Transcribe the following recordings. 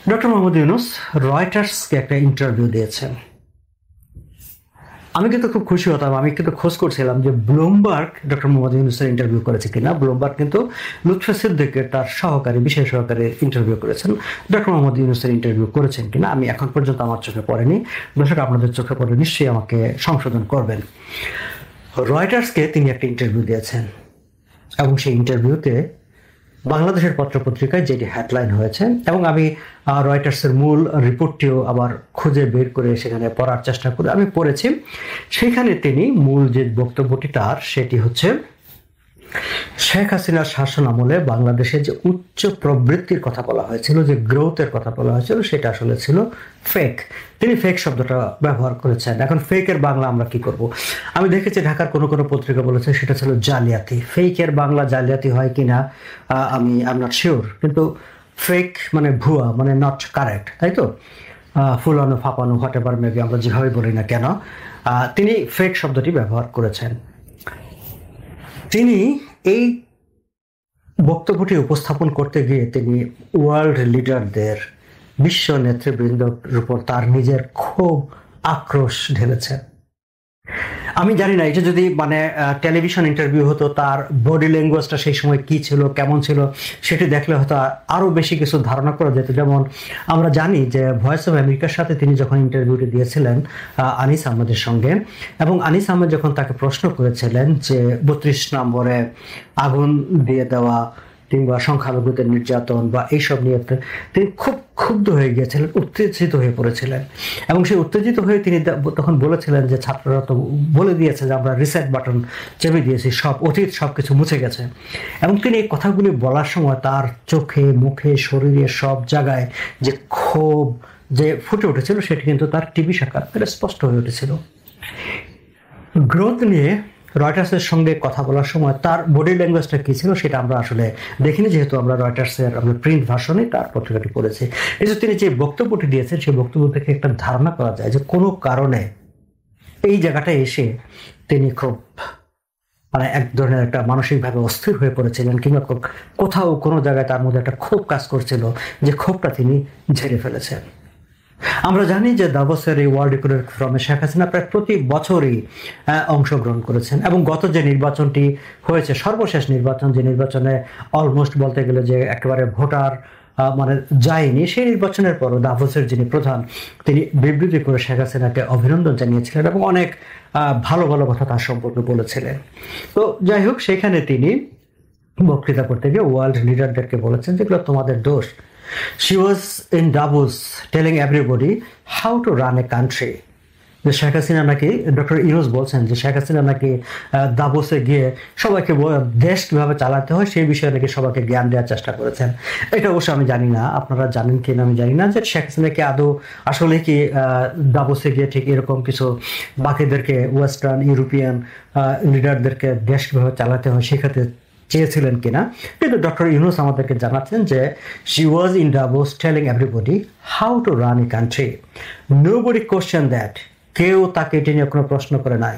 Doctor Mohammad Yunus রয়টার্সকে একটা interview দিয়েছেন। আমি কিন্তু খুব খুশি হতাম, আমি কিন্তু খোঁজ করছিলাম যে ব্লুমবার্গ ডক্টর মোহাম্মদ ইউনূসের ইন্টারভিউ করেছে কিনা। ব্লুমবার্গ কিন্তু লুৎফে সিদ্দিকের তার সহকারী, বিশেষ সহকারী ইন্টারভিউ করেছেন। ডক্টর মোহাম্মদ ইউনূসের ইন্টারভিউ করেছেন কিনা আমি এখন পর্যন্ত আমার চোখে পড়েনি। দর্শক, আপনাদের চোখে পড়ে নিশ্চয়ই আমাকে সংশোধন করবেন। রয়টার্সকে তিনি একটা ইন্টারভিউ দিয়েছেন এবং সেই ইন্টারভিউতে বাংলাদেশের পত্রপত্রিকায় যেটি হেডলাইন হয়েছে, এবং আমি রয়টার্সের মূল রিপোর্টটিও আবার খুঁজে বের করে সেখানে পড়ার চেষ্টা করে আমি পড়েছি। সেখানে তিনি মূল যে বক্তব্যটি তার, সেটি হচ্ছে শেখ হাসিনার শাসন আমলে বাংলাদেশে যে উচ্চ প্রবৃত্তির কথা বলা হয়েছিল, যে গ্রোথের কথা বলা হয়েছিল, সেটা আসলে ছিল ফেক। তিনি ফেক শব্দটা ব্যবহার করেছেন। এখন ফেকের বাংলা আমরা কি করব? আমি দেখেছি ঢাকার কোনো কোনো পত্রিকা বলেছে সেটা ছিল জালিয়াতি। ফেকের বাংলা জালিয়াতি হয় কিনা আমি নট শিওর, কিন্তু ফেক মানে ভুয়া, মানে নট কারেক্ট, তাই তো? ফুলানো, ফাঁপানো, হোয়াট এভার মেবি আমরা যেভাবে বলি না কেন, তিনি ফেক শব্দটি ব্যবহার করেছেন। তিনি এই বক্তব্যটি উপস্থাপন করতে গিয়ে তিনি ওয়ার্ল্ড লিডারদের, বিশ্ব নেতৃবৃন্দর উপর তার নিজের ক্ষোভ, আক্রোশ ঢেলেছেন। আমি জানি না এটা যদি টেলিভিশন ইন্টারভিউ হতো, তার বডি ল্যাঙ্গুয়েজটা সেই সময় কি ছিল, কেমন ছিল, সেটি দেখলে হয়তো আরও বেশি কিছু ধারণা করা যেত। যেমন আমরা জানি যে ভয়েস অফ আমেরিকার সাথে তিনি যখন ইন্টারভিউটি দিয়েছিলেন আনিস আহমেদের সঙ্গে, এবং আনিস আহমেদ যখন তাকে প্রশ্ন করেছিলেন যে 32 নম্বরে আগুন দিয়ে দেওয়া কিংবা সংখ্যালঘুদের নির্যাতন বা এইসব নিয়ে তিনি খুব ক্ষুব্ধ হয়ে গিয়েছিলেন, উত্তেজিত হয়ে পড়েছিলেন। এবং সেই উত্তেজিত হয়ে তিনি তখন বলেছিলেন যে ছাত্ররা তো বলে দিয়েছে যে আমরা রিসেট বাটন চেপে দিয়েছি, সব অতীত সব কিছু মুছে গেছে। এবং তিনি এই কথাগুলি বলার সময় তার চোখে, মুখে, শরীরে সব জায়গায় যে ক্ষোভ যে ফুটে উঠেছিল, সেটি কিন্তু তার টিভি সাক্ষাৎকারে স্পষ্ট হয়ে উঠেছিল। গ্রোথ নিয়ে রয়টার্সের সঙ্গে কথা বলার সময় তার বডি ল্যাঙ্গুয়েজটা কী ছিল সেটা আমরা আসলে দেখিনি, যেহেতু আমরা রয়টার্সের প্রিন্ট ভার্সনে তার পত্রিকাটি পড়েছি। এই যে তিনি যে বক্তব্যটি দিয়েছেন, সেই বক্তব্য থেকে একটা ধারণা করা যায় যে কোনো কারণে এই জায়গাটায় এসে তিনি খুব এক ধরনের একটা মানসিকভাবে অস্থির হয়ে পড়েছিলেন, কিংবা কোথাও কোনো জায়গায় তার মধ্যে একটা ক্ষোভ কাজ করছিল, যে ক্ষোভটা তিনি ঝেড়ে ফেলেছেন। আমরা জানি যে দাভোসের এই ওয়ার্ল্ড ইকোনমিক ফোরামে শেখ হাসিনা প্রায় প্রতি বছরই অংশগ্রহণ করেছেন, এবং গত যে নির্বাচনটি হয়েছে, সর্বশেষ নির্বাচন, যে নির্বাচনে অলমোস্ট বলতে গেলে যে একেবারে ভোটার যায়নি, সেই নির্বাচনের পরও দাভোসের যিনি প্রধান, তিনি বিবৃতি করে শেখ হাসিনাকে অভিনন্দন জানিয়েছিলেন এবং অনেক ভালো ভালো কথা তার সম্পর্কে বলেছিলেন। তো যাই হোক, সেখানে তিনি বক্তৃতা করতে গিয়ে ওয়ার্ল্ড লিডারদেরকে বলেছেন যেগুলো তোমাদের দোষ। She was in Davos telling everybody how to run a country. যে শেখ হাসিনা নাকি, ডক্টর ইউনূস বলছেন যে শেখ হাসিনা নাকি দাভোসে গিয়ে সবাইকে দেশ কিভাবে চালাতে হয় সেই বিষয়ে নাকি সবাইকে জ্ঞান দেওয়ার চেষ্টা করেছেন। এটা অবশ্য আমি জানি না, আপনারা জানেন কিনা আমি জানি না, যে শেখ হাসিনাকে আদৌ আসলে কি দাভোসে গিয়ে ঠিক এরকম কিছু বাকিদেরকে, ওয়েস্টার্ন ইউরোপিয়ান লিডারদেরকে দেশ কিভাবে চালাতে হয় শেখাতে চেয়েছিলেন কিনা। কিন্তু ডক্টর ইউনূস আমাদেরকে জানাচ্ছেন যে she was in Davos telling everybody how to run a country. Nobody questioned that. কেউ তাকে এটা নিয়ে কোনো প্রশ্ন করে নাই।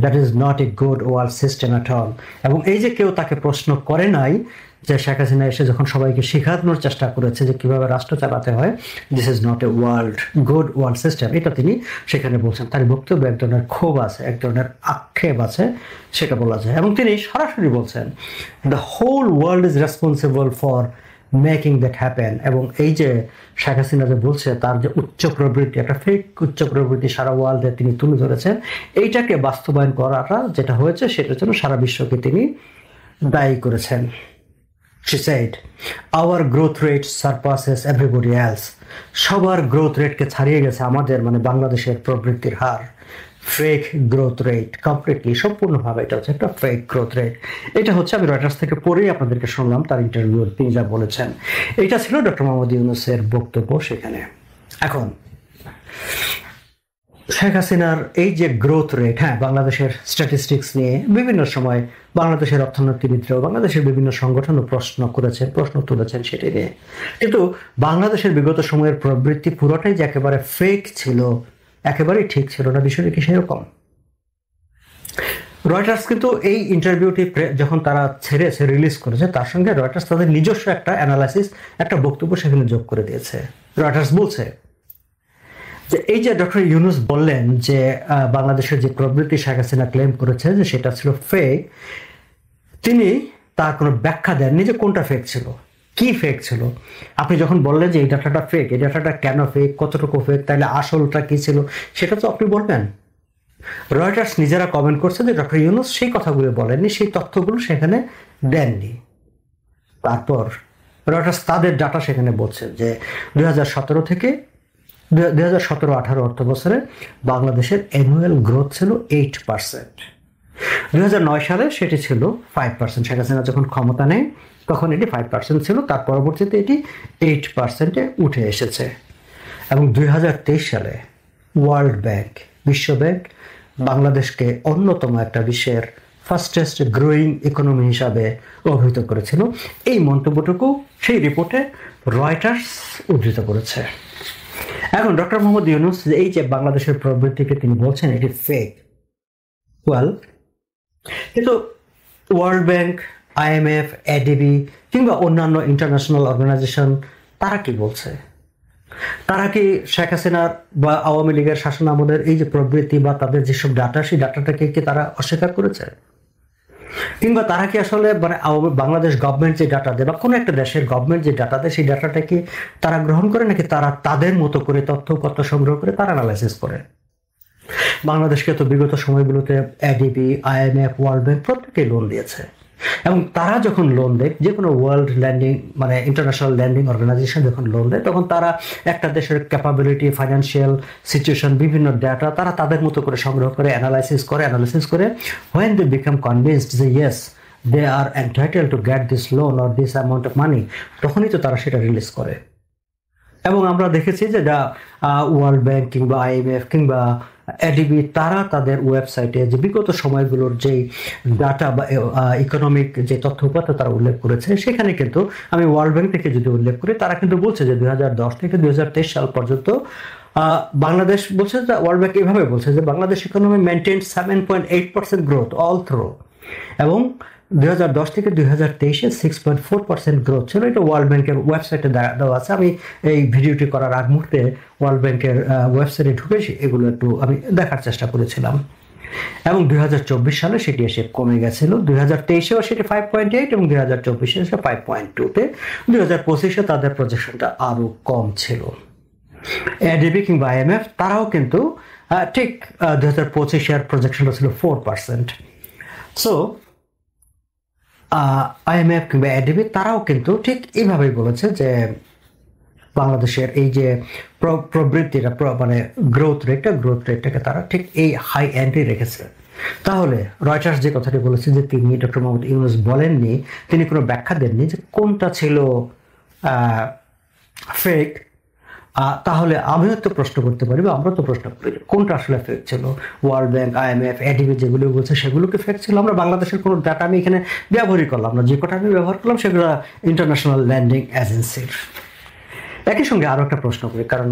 That is not a good world system at all. এবং এই যে কেউ তাকে প্রশ্ন করে নাই, যে শেখ হাসিনা এসে যখন সবাইকে শেখানোর চেষ্টা করেছে যে কিভাবে রাষ্ট্র চালাতে হয়, this is not a good world system, এটা তিনি সেখানে বলছেন। তার বক্তব্যে এক ধরনের ক্ষোভ আছে, এক ধরনের আক্ষেপ আছে, সেটা বলা যায়। এবং তিনি সরাসরি বলছেন the whole world is responsible for making that happen. এবং এই যে শেখ হাসিনা যে বলছে তার যে উচ্চ প্রবৃত্তি, একটা ফেক উচ্চ প্রবৃত্তি সারা ওয়ার্ল্ডে তিনি তুলে ধরেছেন, এইটাকে বাস্তবায়ন করাটা যেটা হয়েছে সেটার জন্য সারা বিশ্বকে তিনি দায়ী করেছেন। She said, our growth rate surpasses everybody else. সবার গ্রোথ রেটকে ছাড়িয়ে গেছে আমাদের, বাংলাদেশের প্রবৃত্তির হার। ফেক গ্রোথ রেট, কমপ্লিটলি, সম্পূর্ণভাবে এটা হচ্ছে একটা ফেক গ্রোথ রেট। এটা হচ্ছে আমি রয়টার্স থেকে পড়েই আপনাদেরকে শুনলাম তার ইন্টারভিউ, তিনি যা বলেছেন। এটা ছিল ডক্টর মোহাম্মদ ইউনূসের বক্তব্য সেখানে। এখন শেখ হাসিনার এই যে গ্রোথ রেট, বাংলাদেশের স্ট্যাটিস্টিক্স নিয়ে বিভিন্ন সময় বাংলাদেশের অর্থনীতিবিদরাও, বাংলাদেশের বিভিন্ন সংগঠনও প্রশ্ন তুলেছেন সেটি নিয়ে। কিন্তু বাংলাদেশের বিগত সময়ের প্রবৃত্তি পুরোটাই যে একেবারে ফেক ছিল, একেবারেই ঠিক ছিল না, বিষয়টি কি সেরকম? রয়টার্স কিন্তু এই ইন্টারভিউটি যখন তারা ছেড়েছে, রিলিজ করেছে, তার সঙ্গে রয়টার্স তাদের নিজস্ব একটা অ্যানালাইসিস, একটা বক্তব্য সেখানে যোগ করে দিয়েছে। রয়টার্স বলছে যে এই যে ডক্টর ইউনূস বললেন যে বাংলাদেশের যে প্রবৃত্তি শেখ হাসিনা ক্লেম করেছে যে সেটা ছিল ফেক, তিনি তার কোনো ব্যাখ্যা দেননি যে কোনটা ফেক ছিল, কি ফেক ছিল। আপনি যখন বললেন যে এই ডাটাটা ফেক, এই ডাটাটা কেন ফেক, কতটুকু ফেক, তাহলে আসলটা কি ছিল সেটা তো আপনি বলবেন। রয়টার্স নিজেরা কমেন্ট করছে যে ডক্টর ইউনূস সেই কথাগুলো বলেননি, সেই তথ্যগুলো সেখানে দেননি। তারপর রয়টার্স তাদের ডাটা সেখানে বলছে যে 2017 থেকে 2017-18 অর্থ বছরে বাংলাদেশের অ্যানুয়াল গ্রোথ ছিল 8%। 2009 সালে সেটি ছিল 5%। শেখ হাসিনা যখন ক্ষমতা নেয় তখন এটি 5% ছিল, তার পরবর্তীতে এটি 8%-এ উঠে এসেছে। এবং 2023 সালে ওয়ার্ল্ড ব্যাংক, বিশ্ব ব্যাংক বাংলাদেশকে অন্যতম একটা বিশ্বের ফাস্টেস্ট গ্রোয়িং ইকোনমি হিসাবে অভিহিত করেছিল। এই মন্তব্যটুকু সেই রিপোর্টে রয়টার্স উদ্ধৃত করেছে। এখন ডক্টর মোহাম্মদ ইউনূস এই যে বাংলাদেশের প্রবৃত্তিকে তিনি বলছেন এটি ফেক, ওয়েল, কিন্তু ওয়ার্ল্ড ব্যাংক, IMF, ADB কিংবা অন্যান্য ইন্টারন্যাশনাল অর্গানাইজেশন তারা কি বলছে? তারা কি শেখ হাসিনার বা আওয়ামী লীগের শাসন আমলের এই যে প্রবৃত্তি বা তাদের যেসব ডাটা, সেই ডাটাটাকে কি তারা অস্বীকার করেছে? কিংবা তারা কি আসলে মানে বাংলাদেশ গভর্নমেন্ট যে ডাটা দেয় বা কোনো একটা দেশের গভর্নমেন্ট যে ডাটা দেয় সেই ডাটাটা কি তারা গ্রহণ করে, নাকি তারা তাদের মতো করে তথ্য সংগ্রহ করে তারা অ্যানালাইসিস করে? বাংলাদেশকে তো বিগত সময়গুলোতে ADB, IMF, ওয়ার্ল্ড ব্যাংক প্রত্যেকেই লোন দিয়েছে, এবং তারা যখন লোন দেয়, যে কোনো ওয়ার্ল্ড ল্যান্ডিং মানে ইন্টারন্যাশনাল ল্যান্ডিং অর্গানাইজেশন যখন লোন দেয়, তখন তারা একটা দেশের ক্যাপাবিলিটি, ফাইন্যান্সিয়াল সিচুয়েশন, বিভিন্ন ডাটা তারা তাদের মতো করে সংগ্রহ করে অ্যানালাইসিস করে when they become convinced যে yes they are entitled to get this loan or this amount of money, তখনই তো তারা সেটা রিলিজ করে। এবং আমরা দেখেছি যে ওয়ার্ল্ড ব্যাংক কিংবা IMF কিংবা ADB তারা তাদের ওয়েবসাইটে যে বিগত সময়গুলোর যেই ডাটা বা ইকোনমিক যে তথ্য উপাত্ত তারা উল্লেখ করেছে, সেখানে কিন্তু আমি ওয়ার্ল্ড ব্যাংক থেকে যদি উল্লেখ করি, তারা কিন্তু বলছে যে 2010 থেকে 2023 সাল পর্যন্ত বাংলাদেশ বলছে, ওয়ার্ল্ড ব্যাংক এভাবে বলছে যে Bangladesh economy maintain 7.8% growth all through, এবং 2010 থেকে 2023-এ 6.4% গ্রোথ ছিল। এটা ওয়ার্ল্ড ব্যাংকের ওয়েবসাইটে দেওয়া আছে। আমি এই ভিডিওটি করার আগ মুহূর্তে ওয়ার্ল্ড ব্যাংকের ওয়েবসাইটে ঢুকে এগুলো একটু আমি দেখার চেষ্টা করেছিলাম। এবং 2024 সালে সেটি এসে কমে গেছিল, 2023-এও সেটি 5.8 এবং 2024-এ এসে 5.2-তে, 2025-এ তাদের প্রজেকশনটা আরও কম ছিল। ADB কিংবা IMF তারাও কিন্তু ঠিক 2025-এর প্রজেকশনটা ছিল 4%। সো IMF কিংবা ADB তারাও কিন্তু ঠিক এইভাবেই বলেছে যে বাংলাদেশের এই যে প্রবৃত্তিটা মানে গ্রোথ রেটটাকে তারা ঠিক এই হাই এন্ডে রেখেছে। তাহলে রয়টার্স যে কথাটি বলেছে যে তিনি ডক্টর মোহাম্মদ ইউনূস বলেননি, তিনি কোনো ব্যাখ্যা দেননি যে কোনটা ছিল ফেক, তাহলে আমিও তো প্রশ্ন করতে পারি বা আমরা তো প্রশ্ন করি কোনটা আসলে ফেক ছিল। ওয়ার্ল্ড ব্যাংক, IMF, ADB যেগুলো বলছে সেগুলো কি ফেক ছিল? আমরা বাংলাদেশের কোনো ডাটা আমি এখানে ব্যবহারই করলাম না, যে কটা আমি ব্যবহার করলাম সেগুলো ইন্টারন্যাশনাল ল্যান্ডিং এজেন্সির। একই সঙ্গে আরও একটা প্রশ্ন করি, কারণ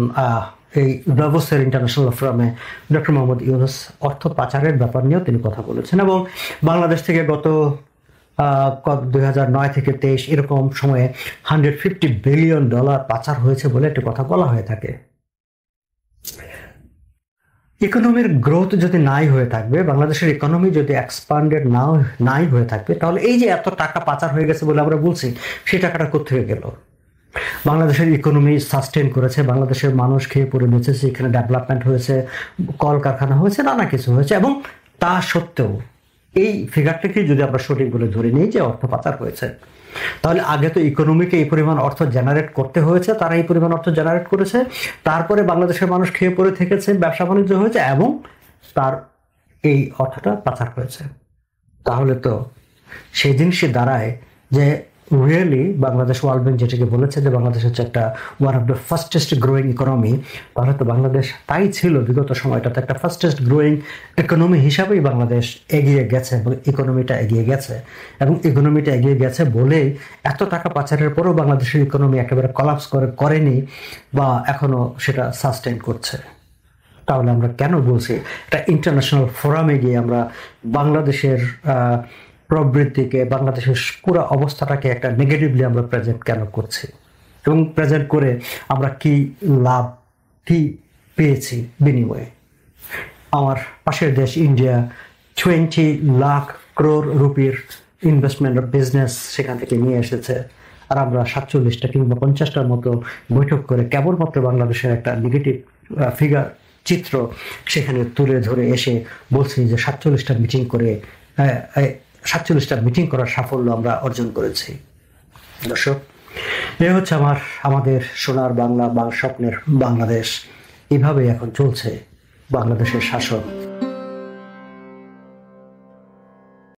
এই দাভোসের ইন্টারন্যাশনাল ফোরামে ডক্টর মোহাম্মদ ইউনূস অর্থ পাচারের ব্যাপার নিয়েও তিনি কথা বলেছেন, এবং বাংলাদেশ থেকে গত 2009 থেকে 23 এরকম সময়ে $150 বিলিয়ন পাচার হয়েছে বলে একটা কথা বলা হয়ে থাকে। ইকোনমির গ্রোথ যদি নাই হয়ে থাকবে, বাংলাদেশের ইকোনমি যদি এক্সপান্ডেড নাই হয়ে থাকবে, তাহলে এই যে এত টাকা পাচার হয়ে গেছে বলে আমরা বলছি, সেই টাকাটা কোথেকে গেল? বাংলাদেশের ইকোনমি সাস্টেন করেছে, বাংলাদেশের মানুষ খেয়ে পড়ে বেঁচেছে, এখানে ডেভেলপমেন্ট হয়েছে, কলকারখানা হয়েছে, নানা কিছু হয়েছে, এবং তা সত্ত্বেও এই ফিগারটাকে যদি আমরা সঠিক বলে ধরে নিই যে অর্থ পাচার হয়েছে, তাহলে আগে তো ইকোনমিকে এই পরিমাণ অর্থ জেনারেট করতে হয়েছে, তারা এই পরিমাণ অর্থ জেনারেট করেছে, তারপরে বাংলাদেশের মানুষ খেয়ে পড়ে থেকেছে, ব্যবসা বাণিজ্য হয়েছে, এবং তার এই অর্থটা পাচার হয়েছে। তাহলে তো সেই জিনিসে দাঁড়ায় যে রিয়েলি বাংলাদেশ, ওয়ার্ল্ড ব্যাংক যেটাকে বলেছে যে বাংলাদেশ হচ্ছে একটা one of the fastest growing economy, তাহলে তো বাংলাদেশ তাই ছিল বিগত সময়টাতে একটা ফাস্টেস্ট গ্রোয়িং ইকোনমি হিসাবেই বাংলাদেশ এগিয়ে গেছে, এবং ইকোনমিটা এগিয়ে গেছে বলেই এত টাকা পাচারের পরেও বাংলাদেশের ইকোনমি একেবারে কলাপস করেনি বা এখনো সেটা সাস্টেইন করছে। তাহলে আমরা কেন বলছি একটা ইন্টারন্যাশনাল ফোরামে গিয়ে আমরা বাংলাদেশের প্রবৃত্তিকে, বাংলাদেশের পুরো অবস্থাটাকে একটা নেগেটিভলি আমরা প্রেজেন্ট কেন করছি, এবং প্রেজেন্ট করে আমরা কি লাভ কি পেয়েছি বিনিময়ে? আমার পাশের দেশ ইন্ডিয়া 20 লাখ crore রুপির ইনভেস্টমেন্ট বিজনেস সেখান থেকে নিয়ে এসেছে, আর আমরা 47টা কিংবা 50টার মতো বৈঠক করে কেবলমাত্র বাংলাদেশের একটা নেগেটিভ ফিগার চিত্র সেখানে তুলে ধরে এসে বলছি যে 47টা মিটিং করে 47টা মিটিং করার সাফল্য আমরা অর্জন করেছি। দর্শক, এ হচ্ছে আমাদের সোনার বাংলা, স্বপ্নের বাংলাদেশ। এভাবে এখন চলছে বাংলাদেশের শাসন।